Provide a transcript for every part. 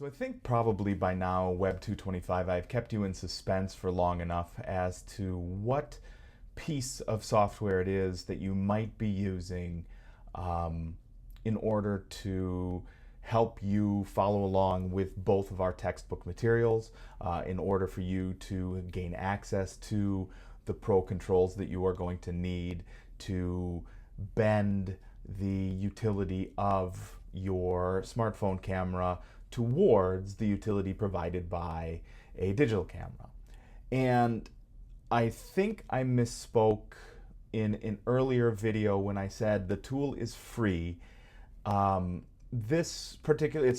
So I think probably by now, Web 225, I've kept you in suspense for long enough as to what piece of software it is that you might be using in order to help you follow along with both of our textbook materials, in order for you to gain access to the pro controls that you are going to need to bend the utility of your smartphone camera towards the utility provided by a digital camera. And I think I misspoke in an earlier video when I said the tool is free. This particular,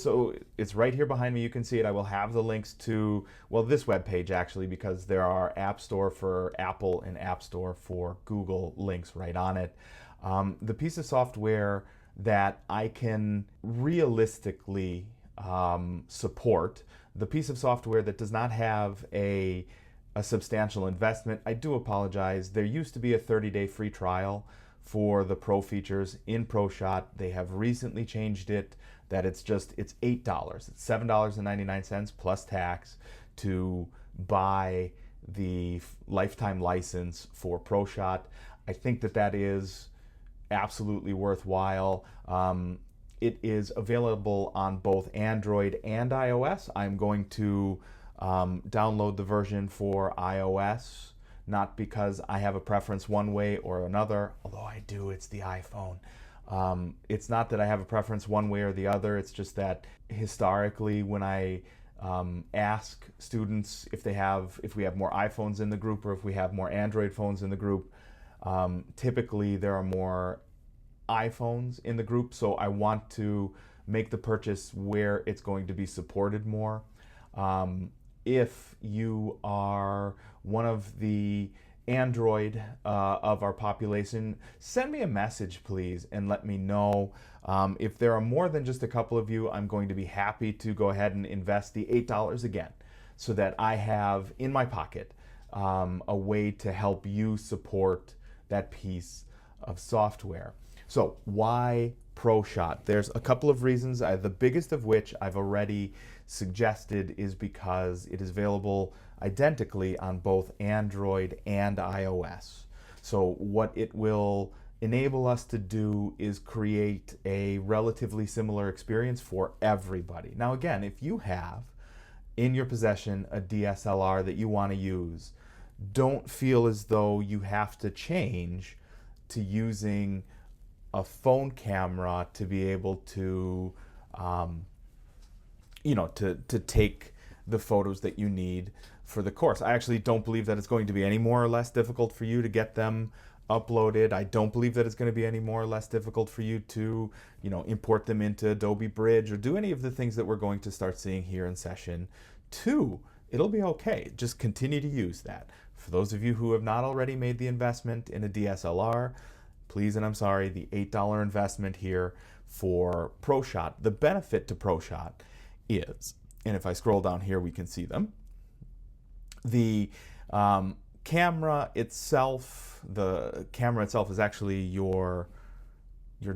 it's right here behind me, you can see it. I will have the links to, well, this web page actually, because there are App Store for Apple and App Store for Google links right on it. The piece of software that I can realistically support, the piece of software that does not have a substantial investment. I do apologize. There used to be a 30-day free trial for the pro features in ProShot. They have recently changed it that it's $8. It's $7.99 plus tax to buy the lifetime license for ProShot. I think that is absolutely worthwhile. It is available on both Android and iOS. I'm going to download the version for iOS, not because I have a preference one way or another, although I do, it's the iPhone. It's not that I have a preference one way or the other, it's just that historically when I ask students if we have more iPhones in the group or if we have more Android phones in the group, typically there are more iPhones in the group, so I want to make the purchase where it's going to be supported more. If you are one of the Android of our population, send me a message please and let me know. If there are more than just a couple of you, I'm going to be happy to go ahead and invest the $8 again so that I have in my pocket a way to help you support that piece of software. So why ProShot? There's a couple of reasons, the biggest of which I've already suggested is because it is available identically on both Android and iOS. So what it will enable us to do is create a relatively similar experience for everybody. Now again, if you have in your possession a DSLR that you want to use, don't feel as though you have to change to using a phone camera to be able to to take the photos that you need for the course. I actually don't believe that it's going to be any more or less difficult for you to get them uploaded. I don't believe that it's going to be any more or less difficult for you to import them into Adobe Bridge or do any of the things that we're going to start seeing here in session 2. It'll be okay. Just continue to use that. For those of you who have not already made the investment in a DSLR, please and I'm sorry, the $8 investment here for ProShot. The benefit to ProShot is, and if I scroll down here we can see them, the camera itself is actually your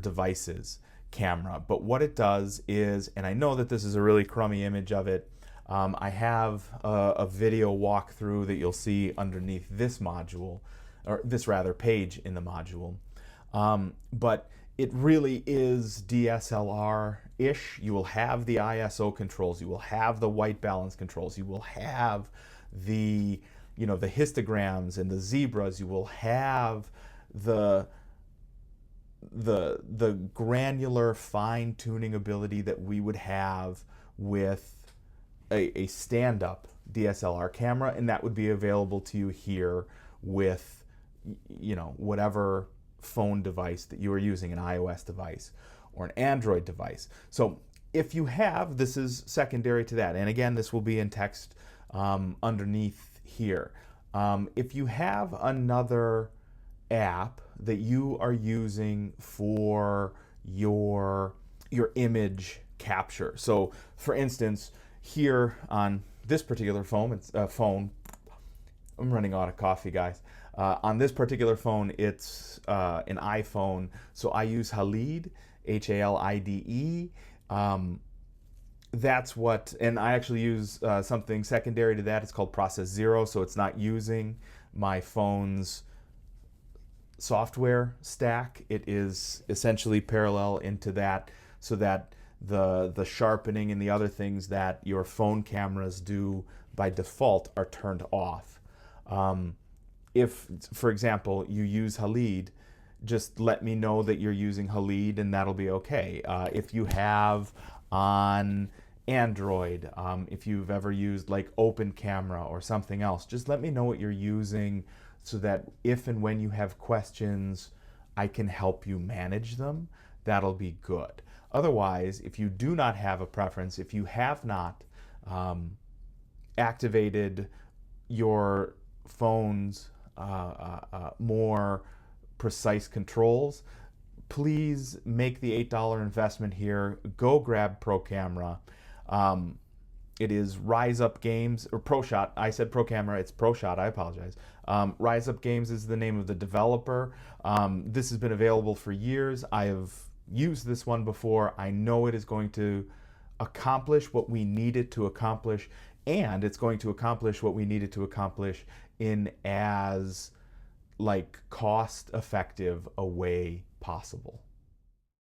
device's camera, but what it does is, and I know that this is a really crummy image of it, I have a video walkthrough that you'll see underneath this module, or this rather page in the module. But it really is DSLR-ish. You will have the ISO controls, you will have the white balance controls, you will have the the histograms and the zebras, you will have the granular fine-tuning ability that we would have with a stand-up DSLR camera, and that would be available to you here with whatever phone device that you are using, an iOS device or an Android device. So if you have, this is secondary to that, and again this will be in text underneath here. If you have another app that you are using for your image capture, so for instance here on this particular phone, I'm running out of coffee, guys. On this particular phone, it's an iPhone, so I use Halide, Halide. that's what, and I actually use something secondary to that. It's called Process Zero, so it's not using my phone's software stack. It is essentially parallel into that, so that the sharpening and the other things that your phone cameras do by default are turned off. If, for example, you use Halid, just let me know that you're using Halid, and that'll be okay. If you have on Android, if you've ever used like Open Camera or something else, just let me know what you're using, so that if and when you have questions, I can help you manage them. That'll be good. Otherwise, if you do not have a preference, if you have not activated your phone's more precise controls, please make the $8 investment here. Go grab Pro Camera. It is Rise Up Games, or ProShot. I said Pro Camera, it's ProShot, I apologize. Rise Up Games is the name of the developer. This has been available for years. I have used this one before. I know it is going to accomplish what we need it to accomplish, and it's going to accomplish what we need it to accomplish in as like cost effective a way possible.